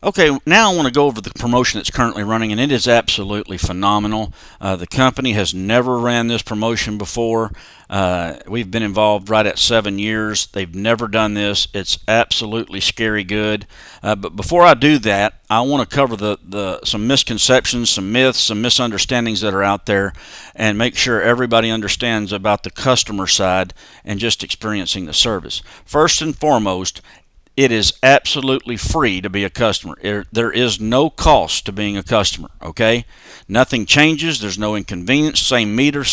Okay, now I want to go over the promotion that's currently running, and it is absolutely phenomenal. The company has never ran this promotion before. We've been involved right at 7 years. They've never done this. It's absolutely scary good. But before I do that, I want to cover some misconceptions, some myths, some misunderstandings that are out there, and make sure everybody understands about the customer side and just experiencing the service. First and foremost, it is absolutely free to be a customer. There is no cost to being a customer, okay? Nothing changes. There's no inconvenience. Same meter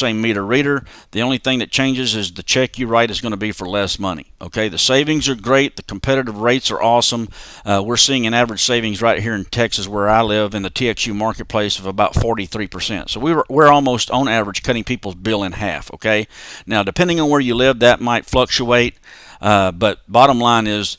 reader. The only thing that changes is the check you write is going to be for less money, okay? The savings are great. The competitive rates are awesome. We're seeing an average savings right here in Texas where I live in the TXU marketplace of about 43%. So we're almost on average cutting people's bill in half, okay? Now, depending on where you live, that might fluctuate, but bottom line is,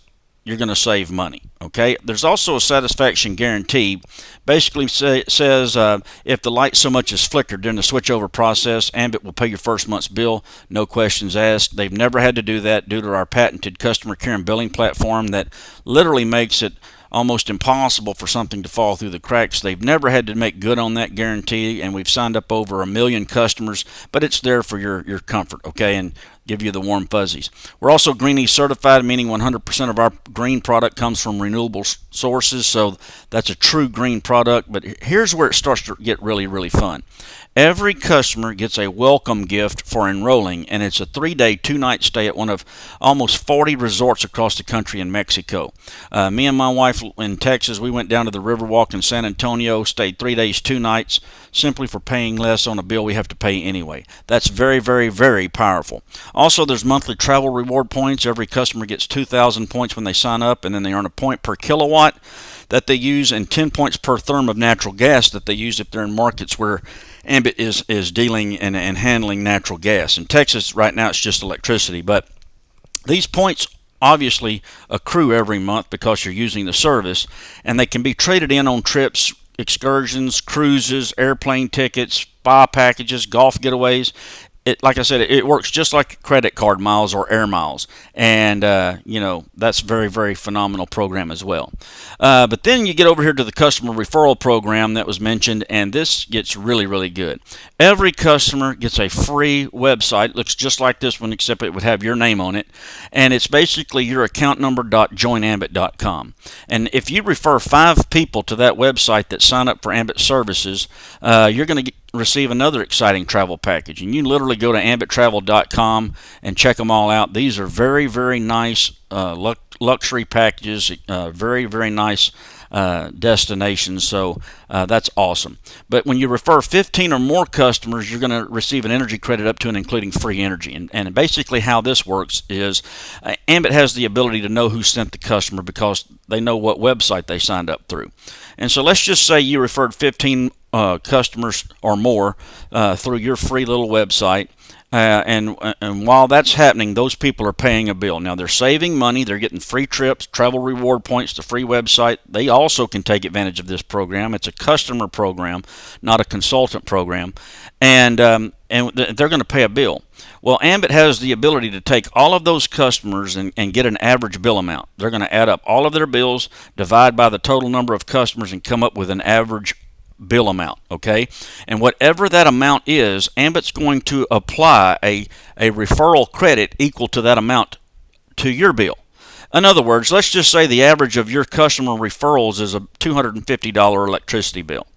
you're going to save money, okay? There's also a satisfaction guarantee. Basically says if the light so much as flickered during the switchover process, Ambit will pay your first month's bill, no questions asked. They've never had to do that due to our patented customer care and billing platform that literally makes it almost impossible for something to fall through the cracks. They've never had to make good on that guarantee, and we've signed up over 1 million customers, but it's there for your comfort, okay, and give you the warm fuzzies. We're also Greenie certified, meaning 100% of our green product comes from renewable sources, so that's a true green product. But here's where it starts to get really, really fun. Every customer gets a welcome gift for enrolling, and it's a 3-day, 2-night stay at one of almost 40 resorts across the country in Mexico. Me and my wife in Texas, we went down to the Riverwalk in San Antonio, stayed 3 days, 2 nights, simply for paying less on a bill we have to pay anyway. That's very, very, very powerful. Also, there's monthly travel reward points. Every customer gets 2,000 points when they sign up, and then they earn a point per kilowatt that they use and 10 points per therm of natural gas that they use if they're in markets where Ambit is dealing and handling natural gas. In Texas right now it's just electricity, but these points obviously accrue every month because you're using the service, and they can be traded in on trips, excursions, cruises, airplane tickets, spa packages, golf getaways. Like I said, it works just like credit card miles or air miles, and that's very, very phenomenal program as well. But then you get over here to the customer referral program that was mentioned, and this gets really, really good. Every customer gets a free website. It looks just like this one, except it would have your name on it, and it's basically your account number.joinambit.com. And if you refer 5 people to that website that sign up for Ambit services, you're going to receive another exciting travel package, and you literally go to ambittravel.com and check them all out. These are very, very nice luxury packages, very, very nice destinations, so that's awesome. But when you refer 15 or more customers, you're going to receive an energy credit up to and including free energy. And basically how this works is Ambit has the ability to know who sent the customer because they know what website they signed up through. And so let's just say you referred 15 customers or more through your free little website, and while that's happening, those people are paying a bill. Now they're saving money, they're getting free trips, travel reward points, the free website. They also can take advantage of this program. It's a customer program, not a consultant program, and they're going to pay a bill. Well, Ambit has the ability to take all of those customers and get an average bill amount. They're going to add up all of their bills, divide by the total number of customers, and come up with an average bill amount, okay? And whatever that amount is, Ambit's going to apply a referral credit equal to that amount to your bill. In other words, let's just say the average of your customer referrals is a $250 electricity bill.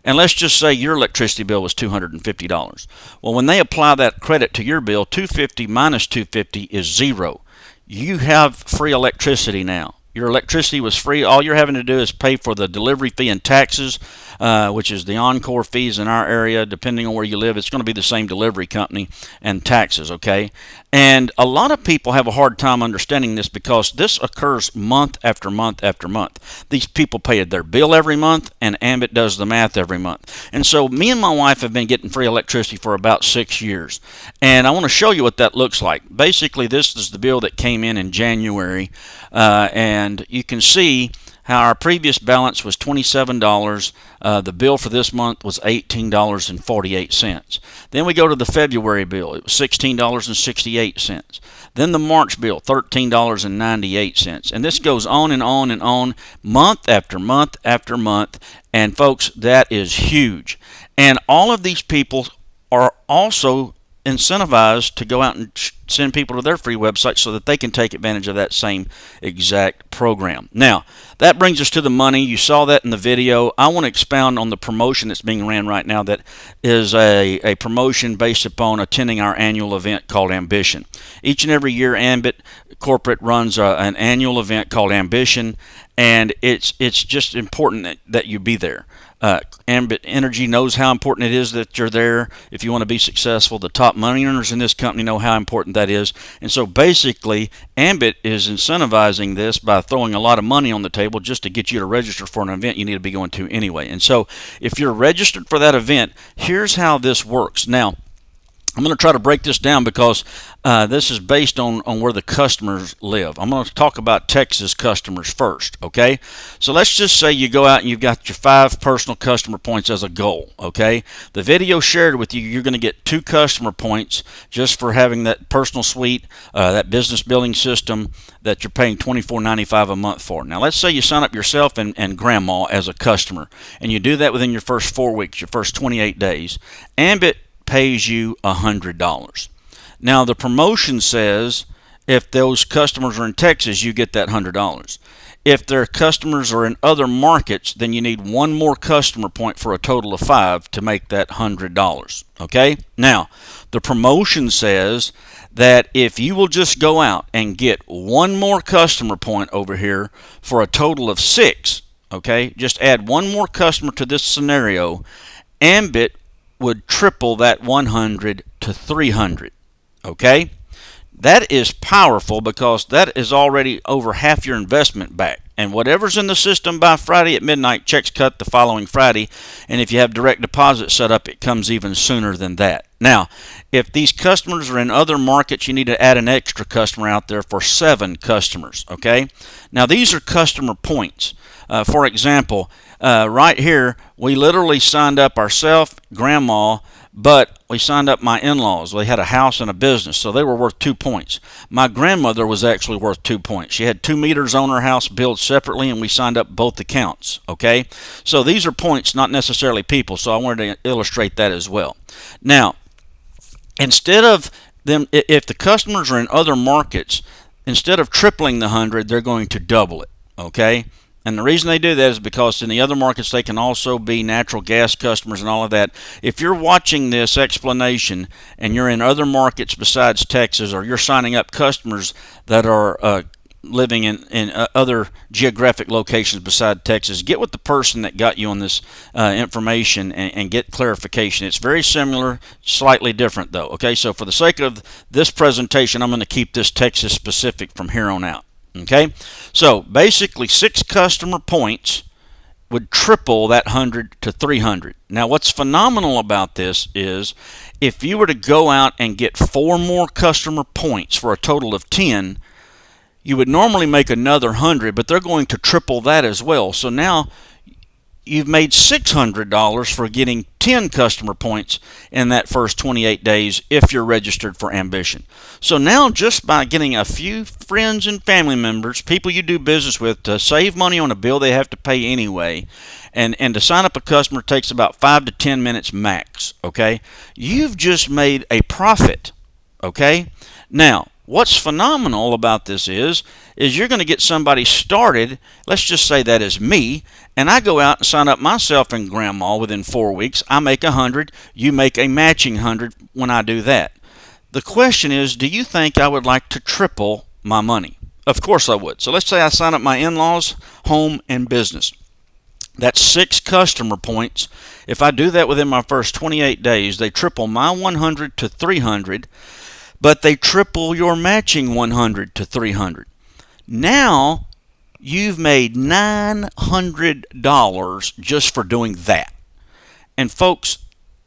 And let's just say your electricity bill was $250. Well, when they apply that credit to your bill, $250 minus $250 is $0. You have free electricity now. Your electricity was free. All you're having to do is pay for the delivery fee and taxes, which is the encore fees in our area. Depending on where you live, it's going to be the same delivery company and taxes, okay? And a lot of people have a hard time understanding this because this occurs month after month after month. These people pay their bill every month, and Ambit does the math every month. And so me and my wife have been getting free electricity for about 6 years. And I want to show you what that looks like. Basically, this is the bill that came in January, and you can see how our previous balance was $27. The bill for this month was $18.48. Then we go to the February bill. It was $16.68. Then the March bill, $13.98. And this goes on and on and on, month after month after month. And folks, that is huge. And all of these people are also incentivized to go out and send people to their free website so that they can take advantage of that same exact program. Now, that brings us to the money. You saw that in the video. I want to expound on the promotion that's being ran right now that is a promotion based upon attending our annual event called Ambition. Each and every year, Ambit Corporate runs an annual event called Ambition, and it's just important that you be there. Ambit Energy knows how important it is that you're there if you want to be successful. The top money earners in this company know how important that is. And so basically, Ambit is incentivizing this by throwing a lot of money on the table just to get you to register for an event you need to be going to anyway. And so if you're registered for that event, here's how this works. Now, I'm going to try to break this down because this is based on where the customers live. I'm going to talk about Texas customers first, okay? So let's just say you go out and you've got your 5 personal customer points as a goal, okay? The video shared with you, you're going to get 2 customer points just for having that personal suite, that business building system that you're paying $24.95 a month for. Now, let's say you sign up yourself and grandma as a customer, and you do that within your first 4 weeks, your first 28 days. Ambit pays you $100. Now the promotion says if those customers are in Texas, you get that $100. If their customers are in other markets, then you need 1 more customer point for a total of 5 to make that $100. Okay? Now, the promotion says that if you will just go out and get 1 more customer point over here for a total of 6, okay? Just add 1 more customer to this scenario, Ambit would triple that 100 to 300. Okay? That is powerful because that is already over half your investment back. And whatever's in the system by Friday at midnight, checks cut the following Friday. And if you have direct deposit set up, it comes even sooner than that. Now, if these customers are in other markets, you need to add an extra customer out there for 7 customers. Okay? Now, these are customer points. For example, right here, we literally signed up ourselves, grandma, but we signed up my in-laws. They had a house and a business, so they were worth 2 points. My grandmother was actually worth 2 points. She had 2 meters on her house billed separately, and we signed up both accounts. Okay, so these are points, not necessarily people. So I wanted to illustrate that as well. Now, instead of them, if the customers are in other markets, instead of tripling the 100, they're going to double it. Okay. And the reason they do that is because in the other markets they can also be natural gas customers and all of that. If you're watching this explanation and you're in other markets besides Texas, or you're signing up customers that are living in other geographic locations besides Texas, get with the person that got you on this information and get clarification. It's very similar, slightly different though. Okay, so for the sake of this presentation, I'm going to keep this Texas specific from here on out. Okay, so basically 6 customer points would triple that 100 to 300. Now what's phenomenal about this is if you were to go out and get 4 more customer points for a total of 10, you would normally make another 100, but they're going to triple that as well. So now you've made $600 for getting 10 customer points in that first 28 days if you're registered for Ambition. So now just by getting a few friends and family members, people you do business with, to save money on a bill they have to pay anyway, and to sign up a customer takes about 5 to 10 minutes max, okay? You've just made a profit, okay? Now, what's phenomenal about this is you're going to get somebody started, let's just say that is me, and I go out and sign up myself and grandma within 4 weeks. I make 100, you make a matching 100 when I do that. The question is, do you think I would like to triple my money? Of course I would. So let's say I sign up my in-laws, home, and business. That's 6 customer points. If I do that within my first 28 days, they triple my 100 to 300, but they triple your matching 100 to 300. Now you've made $900 just for doing that. And folks,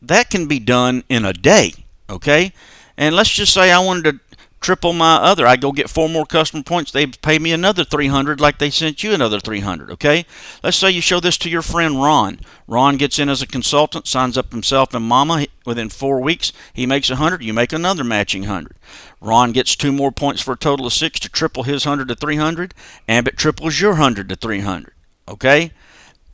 that can be done in a day, okay? And let's just say I wanted to triple my other. I go get 4 more customer points. They pay me another 300 like they sent you another 300, okay? Let's say you show this to your friend Ron. Ron gets in as a consultant, signs up himself and mama. Within 4 weeks, he makes 100. You make another matching 100. Ron gets 2 more points for a total of 6 to triple his 100 to 300. Ambit triples your 100 to 300, okay?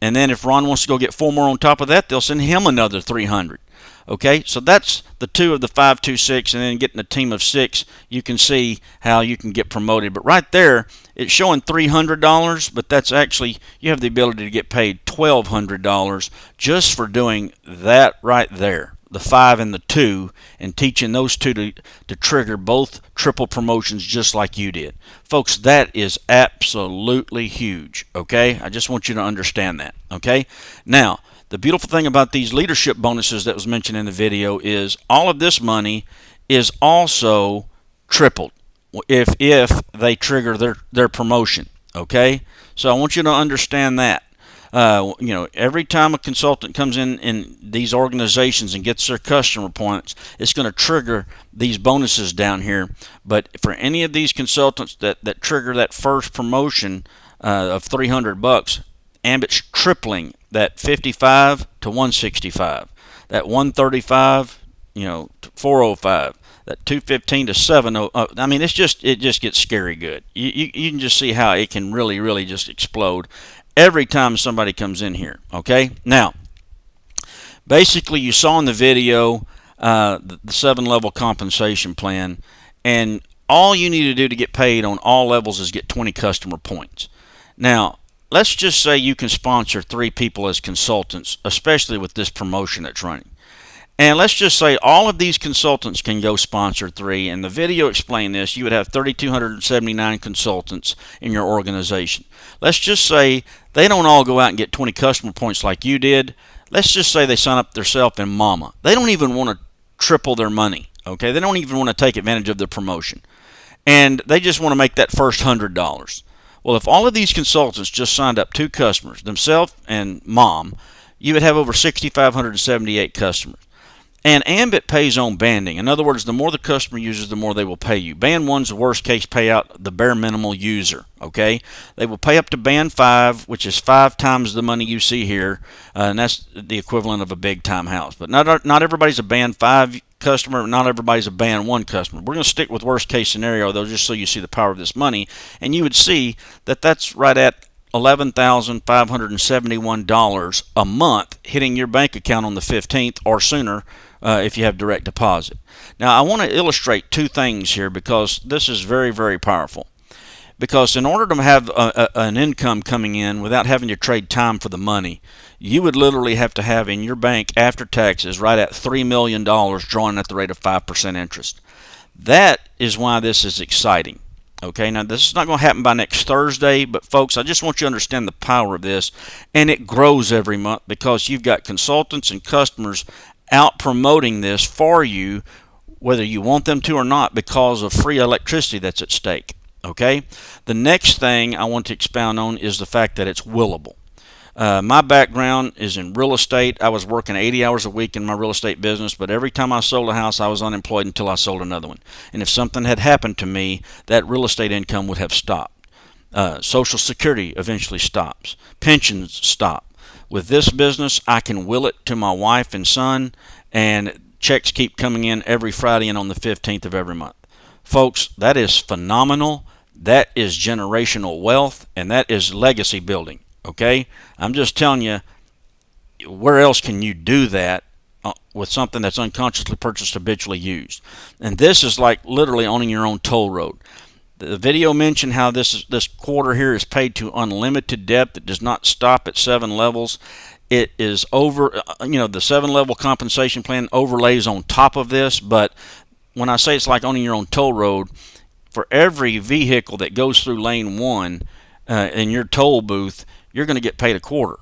And then if Ron wants to go get 4 more on top of that, they'll send him another 300. Okay, so that's the 2 of the 5, 2, 6, and then getting a team of 6, you can see how you can get promoted. But right there, it's showing $300, but that's actually, you have the ability to get paid $1,200 just for doing that right there, the 5 and the 2, and teaching those 2 to trigger both triple promotions just like you did. Folks, that is absolutely huge, okay? I just want you to understand that, okay? Now, the beautiful thing about these leadership bonuses that was mentioned in the video is all of this money is also tripled if they trigger their promotion, okay? So I want you to understand that. Every time a consultant comes in these organizations and gets their customer points, it's going to trigger these bonuses down here. But for any of these consultants that trigger that first promotion of $300, Ambit's tripling that 55 to 165, that 135, to 405, that 215 to 70. I mean, it just gets scary good. You can just see how it can really just explode every time somebody comes in here. Okay, now basically you saw in the video the 7-level compensation plan, and all you need to do to get paid on all levels is get 20 customer points. Now, let's just say you can sponsor 3 people as consultants, especially with this promotion that's running. And let's just say all of these consultants can go sponsor 3, and the video explained this. You would have 3,279 consultants in your organization. Let's just say they don't all go out and get 20 customer points like you did. Let's just say they sign up themselves and mama. They don't even want to triple their money, okay? They don't even want to take advantage of the promotion. And they just want to make that first $100. Well, if all of these consultants just signed up 2 customers, themselves and mom, you would have over 6,578 customers. And Ambit pays on banding. In other words, the more the customer uses, the more they will pay you. Band 1's the worst case payout, the bare minimal user, okay? They will pay up to band 5, which is 5 times the money you see here, and that's the equivalent of a big time house. But not everybody's a band 5 customer, not everybody's a band 1 customer. We're going to stick with worst case scenario, though, just so you see the power of this money. And you would see that that's right at $11,571 a month hitting your bank account on the 15th or sooner if you have direct deposit. Now, I want to illustrate 2 things here because this is very powerful. Because in order to have an income coming in without having to trade time for the money, you would literally have to have in your bank after taxes right at $3 million drawn at the rate of 5% interest. That is why this is exciting. Okay, now this is not going to happen by next Thursday, but folks, I just want you to understand the power of this, and it grows every month because you've got consultants and customers out promoting this for you, whether you want them to or not, because of free electricity that's at stake. Okay, the next thing I want to expound on is the fact that it's willable. My background is in real estate. I was working 80 hours a week in my real estate business, but every time I sold a house, I was unemployed until I sold another one. And if something had happened to me, that real estate income would have stopped. Social Security eventually stops. Pensions stop. With this business, I can will it to my wife and son, and checks keep coming in every Friday and on the 15th of every month. Folks, that is phenomenal. That is generational wealth, and that is legacy building. Okay, I'm just telling you, where else can you do that with something that's unconsciously purchased, habitually used? And this is like literally owning your own toll road. The video mentioned how this quarter here is paid to unlimited depth. It does not stop at 7 levels. It is over, the 7-level compensation plan overlays on top of this. But when I say it's like owning your own toll road, for every vehicle that goes through lane 1 in your toll booth, you're going to get paid a quarter,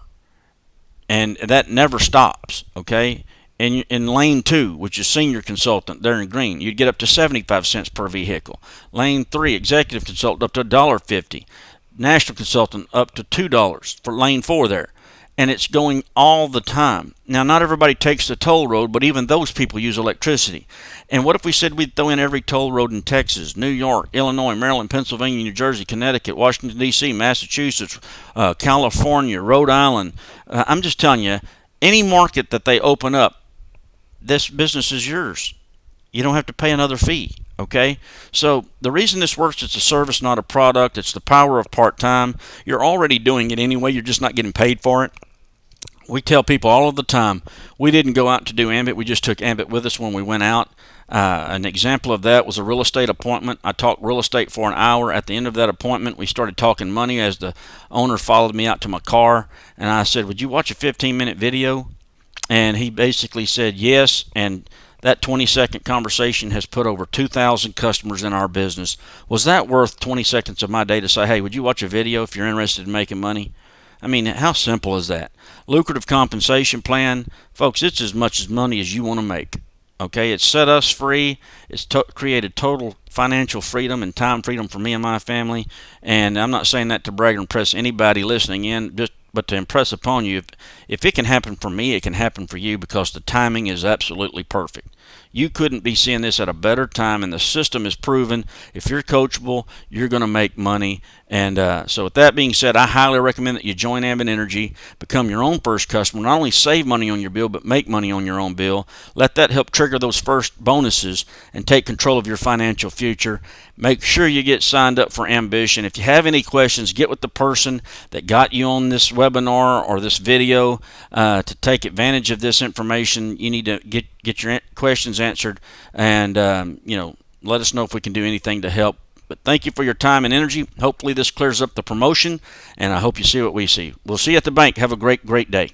and that never stops. Okay, and in lane 2, which is senior consultant, there in green, you'd get up to 75 cents per vehicle. Lane 3, executive consultant, up to $1.50. National consultant, up to $2 for lane 4 there. and it's going all the time. Now, not everybody takes the toll road, but even those people use electricity. And what if we said we'd throw in every toll road in Texas, New York, Illinois, Maryland, Pennsylvania, New Jersey, Connecticut, Washington, D.C., Massachusetts, California, Rhode Island? I'm just telling you, any market that they open up, this business is yours. You don't have to pay another fee. Okay, so the reason this works, it's a service, not a product. It's the power of part-time. You're already doing it anyway. You're just not getting paid for it. We tell people all of the time, we didn't go out to do Ambit. We just took Ambit with us when we went out. An example of that was a real estate appointment. I talked real estate for an hour. At the end of that appointment, we started talking money as the owner followed me out to my car. And I said, would you watch a 15-minute video? And he basically said yes. And that 20-second conversation has put over 2,000 customers in our business. Was that worth 20 seconds of my day to say, hey, would you watch a video if you're interested in making money? I mean, how simple is that? Lucrative compensation plan. Folks, it's as much money as you want to make. Okay, it's set us free. It's created total financial freedom and time freedom for me and my family. And I'm not saying that to brag or impress anybody listening in, but to impress upon you, if it can happen for me, it can happen for you, because the timing is absolutely perfect. You couldn't be seeing this at a better time, and the system is proven. If you're coachable, you're going to make money. And so with that being said, I highly recommend that you join Ambit Energy, become your own first customer, not only save money on your bill, but make money on your own bill. Let that help trigger those first bonuses and take control of your financial future. Make sure you get signed up for Ambition. If you have any questions, get with the person that got you on this webinar or this video to take advantage of this information. You need to get your questions answered, and let us know if we can do anything to help. But thank you for your time and energy. Hopefully this clears up the promotion, and I hope you see what we see. We'll see you at the bank. Have a great day.